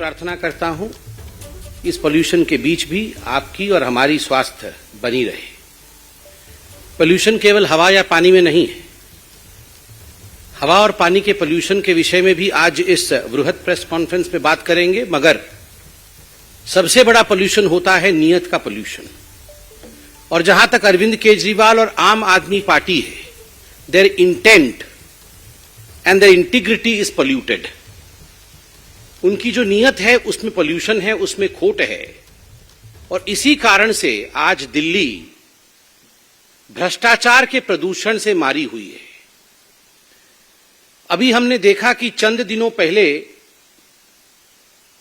प्रार्थना करता हूं इस पोल्यूशन के बीच भी आपकी और हमारी स्वास्थ्य बनी रहे। पोल्यूशन केवल हवा या पानी में नहीं है। हवा और पानी के पोल्यूशन के विषय में भी आज इस वृहद प्रेस कॉन्फ्रेंस में बात करेंगे, मगर सबसे बड़ा पोल्यूशन होता है नीयत का पोल्यूशन। और जहां तक अरविंद केजरीवाल और आम आदमी पार्टी है, their intent and their integrity is polluted. उनकी जो नीयत है उसमें पोल्यूशन है, उसमें खोट है। और इसी कारण से आज दिल्ली भ्रष्टाचार के प्रदूषण से मारी हुई है। अभी हमने देखा कि चंद दिनों पहले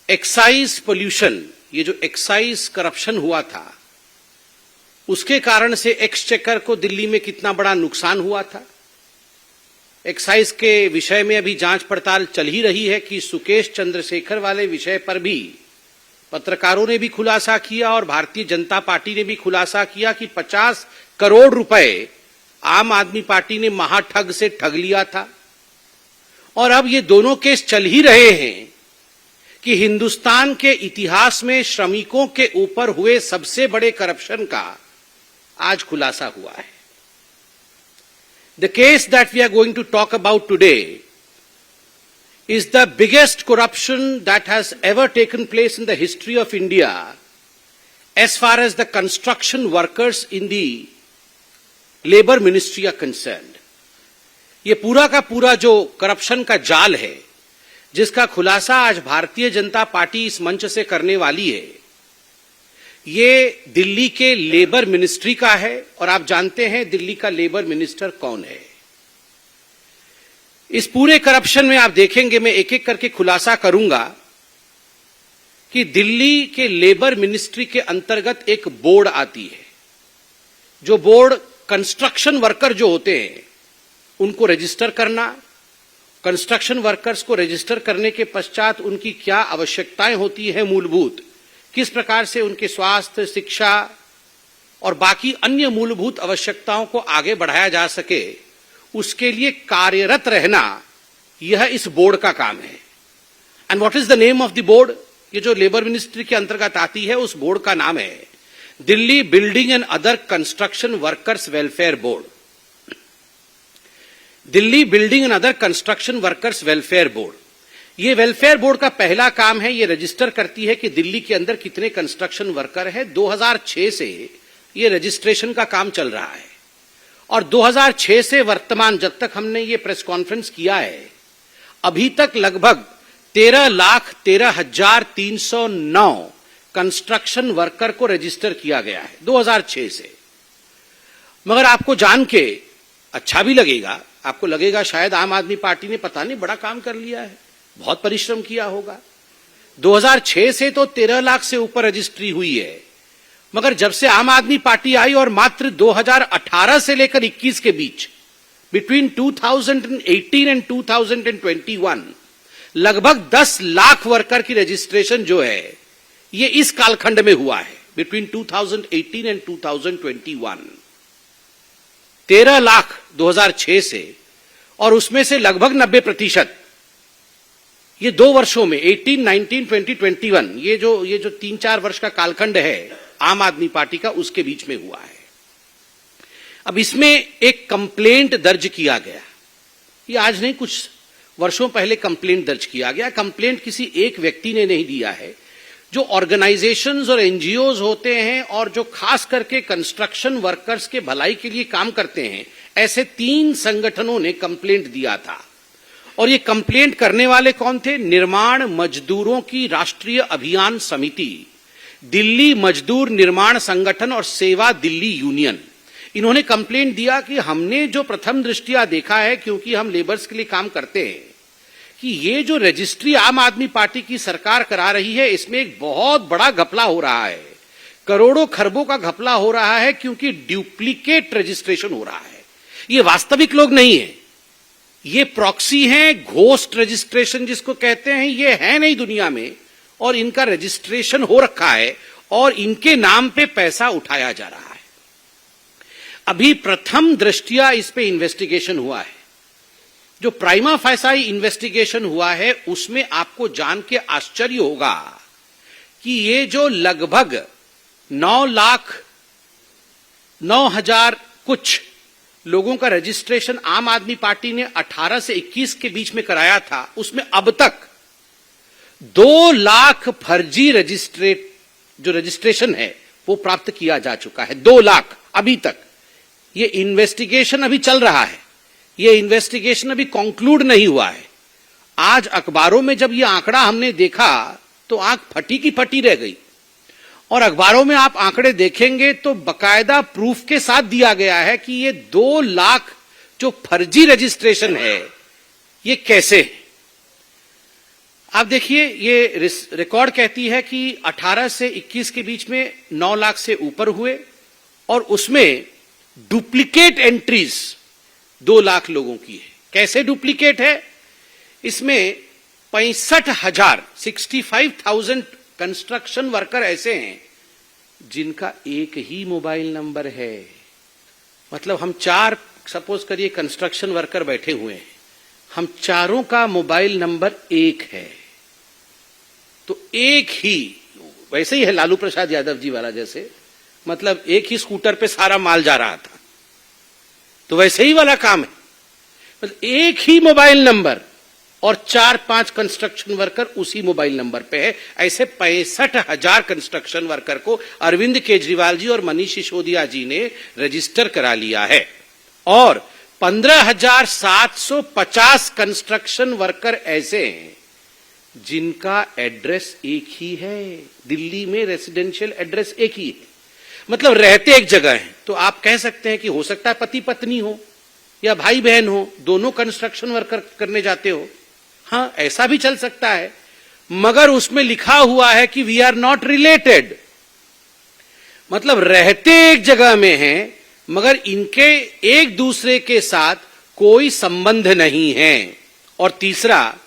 एक्साइज पोल्यूशन, ये जो एक्साइज करप्शन हुआ था, उसके कारण से एक्सचेकर को दिल्ली में कितना बड़ा नुकसान हुआ था। एक्साइज के विषय में अभी जांच पड़ताल चल ही रही है कि सुकेश चंद्रशेखर वाले विषय पर भी पत्रकारों ने भी खुलासा किया और भारतीय जनता पार्टी ने भी खुलासा किया कि 50 करोड़ रुपए आम आदमी पार्टी ने महाठग से ठग लिया था। और अब ये दोनों केस चल ही रहे हैं कि हिंदुस्तान के इतिहास में श्रमिकों के ऊपर हुए सबसे बड़े करप्शन का आज खुलासा हुआ है। The case that we are going to talk about today is the biggest corruption that has ever taken place in the history of India as far as the construction workers in the labor ministry are concerned. ये पूरा का पूरा जो corruption का जाल है, जिसका खुलासा आज भारतीय जनता पार्टी इस मंच से करने वाली है, ये दिल्ली के लेबर मिनिस्ट्री का है। और आप जानते हैं दिल्ली का लेबर मिनिस्टर कौन है। इस पूरे करप्शन में आप देखेंगे, मैं एक एक करके खुलासा करूंगा कि दिल्ली के लेबर मिनिस्ट्री के अंतर्गत एक बोर्ड आती है। जो बोर्ड कंस्ट्रक्शन वर्कर जो होते हैं उनको रजिस्टर करना, कंस्ट्रक्शन वर्कर्स को रजिस्टर करने के पश्चात उनकी क्या आवश्यकताएं होती है मूलभूत, किस प्रकार से उनके स्वास्थ्य, शिक्षा और बाकी अन्य मूलभूत आवश्यकताओं को आगे बढ़ाया जा सके, उसके लिए कार्यरत रहना, यह इस बोर्ड का काम है। And what is the name of the board? ये जो लेबर मिनिस्ट्री के अंतर्गत आती है, उस बोर्ड का नाम है Delhi building and other construction workers welfare board. Delhi building and other construction workers welfare board. ये वेलफेयर बोर्ड का पहला काम है, ये रजिस्टर करती है कि दिल्ली के अंदर कितने कंस्ट्रक्शन वर्कर है। 2006 से ये रजिस्ट्रेशन का काम चल रहा है और 2006 से वर्तमान, जब तक हमने ये प्रेस कॉन्फ्रेंस किया है, अभी तक लगभग 13,13,309 कंस्ट्रक्शन वर्कर को रजिस्टर किया गया है 2006 से। मगर आपको जान के अच्छा भी लगेगा, आपको लगेगा शायद आम आदमी पार्टी ने पता नहीं बड़ा काम कर लिया है, बहुत परिश्रम किया होगा। 2006 से तो 13 लाख से ऊपर रजिस्ट्री हुई है, मगर जब से आम आदमी पार्टी आई और मात्र 2018 से लेकर 21 के बीच, बिटवीन 2018 एंड 2021, लगभग 10 लाख वर्कर की रजिस्ट्रेशन जो है ये इस कालखंड में हुआ है, बिटवीन 2018 एंड 2021। 13 लाख 2006 से, और उसमें से लगभग 90% ये 2 वर्षों में 18, 19, 20, 21, ये जो 3-4 वर्ष का कालखंड है आम आदमी पार्टी का, उसके बीच में हुआ है। अब इसमें एक कंप्लेंट दर्ज किया गया, ये आज नहीं, कुछ वर्षों पहले कंप्लेंट दर्ज किया गया। कंप्लेंट किसी एक व्यक्ति ने नहीं दिया है। जो ऑर्गेनाइजेशंस और एनजीओज होते हैं और जो खास करके कंस्ट्रक्शन वर्कर्स के भलाई के लिए काम करते हैं, ऐसे 3 संगठनों ने कंप्लेंट दिया था। और ये कंप्लेंट करने वाले कौन थे? निर्माण मजदूरों की राष्ट्रीय अभियान समिति, दिल्ली मजदूर निर्माण संगठन और सेवा दिल्ली यूनियन। इन्होंने कंप्लेंट दिया कि हमने जो प्रथम दृष्टया देखा है, क्योंकि हम लेबर्स के लिए काम करते हैं, कि ये जो रजिस्ट्री आम आदमी पार्टी की सरकार करा रही है, इसमें एक बहुत बड़ा घपला हो रहा है, करोड़ों खरबों का घपला हो रहा है, क्योंकि डुप्लीकेट रजिस्ट्रेशन हो रहा है। ये वास्तविक लोग नहीं है, ये प्रॉक्सी हैं, घोस्ट रजिस्ट्रेशन जिसको कहते हैं, ये है नहीं दुनिया में, और इनका रजिस्ट्रेशन हो रखा है और इनके नाम पे पैसा उठाया जा रहा है। अभी प्रथम दृष्टया इस पे इन्वेस्टिगेशन हुआ है। जो प्राइमा फाइसाई इन्वेस्टिगेशन हुआ है उसमें आपको जान के आश्चर्य होगा कि ये जो लगभग 9,09,000 कुछ लोगों का रजिस्ट्रेशन आम आदमी पार्टी ने 18 से 21 के बीच में कराया था, उसमें अब तक 2 लाख फर्जी जो रजिस्ट्रेशन है वो प्राप्त किया जा चुका है। 2 लाख अभी तक। ये इन्वेस्टिगेशन अभी चल रहा है, ये इन्वेस्टिगेशन अभी कंक्लूड नहीं हुआ है। आज अखबारों में जब ये आंकड़ा हमने देखा तो आंख फटी की फटी रह गई। और अखबारों में आप आंकड़े देखेंगे तो बकायदा प्रूफ के साथ दिया गया है कि ये 2 लाख जो फर्जी रजिस्ट्रेशन है ये कैसे है। आप देखिए, ये रिकॉर्ड कहती है कि 18 से 21 के बीच में 9 लाख से ऊपर हुए और उसमें डुप्लीकेट एंट्रीज 2 लाख लोगों की है। कैसे डुप्लीकेट है? इसमें 65,000 कंस्ट्रक्शन वर्कर ऐसे हैं जिनका एक ही मोबाइल नंबर है। मतलब हम 4 सपोज करिए कंस्ट्रक्शन वर्कर बैठे हुए हैं, हम चारों का मोबाइल नंबर एक है। तो एक ही, वैसे ही है लालू प्रसाद यादव जी वाला जैसे, मतलब एक ही स्कूटर पे सारा माल जा रहा था, तो वैसे ही वाला काम है। मतलब एक ही मोबाइल नंबर और 4-5 कंस्ट्रक्शन वर्कर उसी मोबाइल नंबर पे है। ऐसे 65,000 कंस्ट्रक्शन वर्कर को अरविंद केजरीवाल जी और मनीष सिसोदिया जी ने रजिस्टर करा लिया है। और 15,750 कंस्ट्रक्शन वर्कर ऐसे हैं जिनका एड्रेस एक ही है। दिल्ली में रेसिडेंशियल एड्रेस एक ही है, मतलब रहते एक जगह हैं। तो आप कह सकते हैं कि हो सकता है पति पत्नी हो या भाई बहन हो, दोनों कंस्ट्रक्शन वर्कर करने जाते हो। हाँ, ऐसा भी चल सकता है, मगर उसमें लिखा हुआ है कि वी आर नॉट रिलेटेड। मतलब रहते एक जगह में हैं मगर इनके एक दूसरे के साथ कोई संबंध नहीं है। और तीसरा,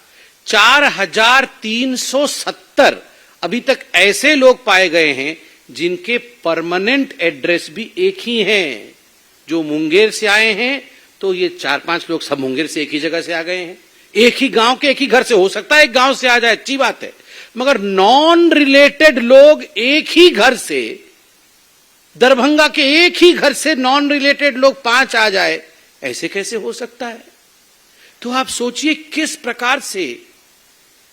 4,370 अभी तक ऐसे लोग पाए गए हैं जिनके परमानेंट एड्रेस भी एक ही हैं। जो मुंगेर से आए हैं तो ये 4-5 लोग सब मुंगेर से एक ही जगह से आ गए हैं, एक ही गांव के एक ही घर से। हो सकता है एक गांव से आ जाए, अच्छी बात है, मगर नॉन रिलेटेड लोग एक ही घर से, दरभंगा के एक ही घर से नॉन रिलेटेड लोग 5 आ जाए, ऐसे कैसे हो सकता है? तो आप सोचिए किस प्रकार से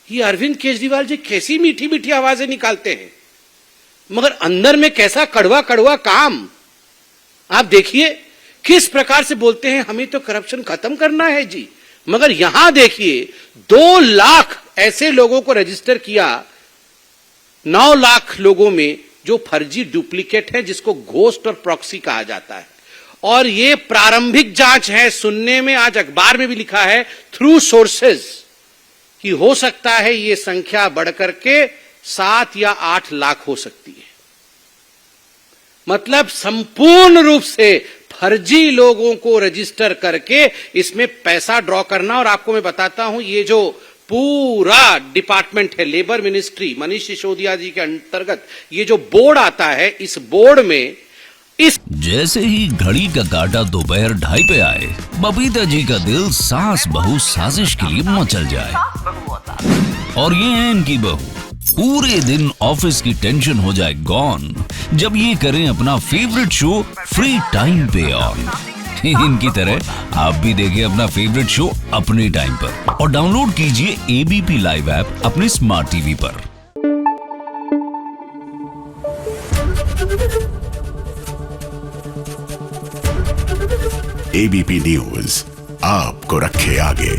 ये अरविंद केजरीवाल जी कैसी मीठी मीठी आवाजें निकालते हैं, मगर अंदर में कैसा कड़वा कड़वा काम। आप देखिए किस प्रकार से बोलते हैं, हमें तो करप्शन खत्म करना है जी, मगर यहां देखिए 2 लाख ऐसे लोगों को रजिस्टर किया, 9 लाख लोगों में जो फर्जी डुप्लीकेट है, जिसको घोस्ट और प्रॉक्सी कहा जाता है। और ये प्रारंभिक जांच है। सुनने में आज अखबार में भी लिखा है थ्रू सोर्सेज कि हो सकता है ये संख्या बढ़कर के 7 या 8 लाख हो सकती है। मतलब संपूर्ण रूप से फर्जी लोगों को रजिस्टर करके इसमें पैसा ड्रॉ करना। और आपको मैं बताता हूं, ये जो पूरा डिपार्टमेंट है लेबर मिनिस्ट्री, मनीष सिसोदिया जी के अंतर्गत ये जो बोर्ड आता है, इस बोर्ड में जैसे ही घड़ी का काटा दोपहर 2:30 पे आए, बबीता जी का दिल सास बहू साजिश के लिए मचल जाए। और ये है इनकी बहू, पूरे दिन ऑफिस की टेंशन हो जाए गॉन जब ये करें अपना फेवरेट शो फ्री टाइम पे ऑन। इनकी तरह आप भी देखिए अपना फेवरेट शो अपने टाइम पर और डाउनलोड कीजिए एबीपी लाइव ऐप अपने स्मार्ट टीवी पर। एबीपी न्यूज आपको रखे आगे।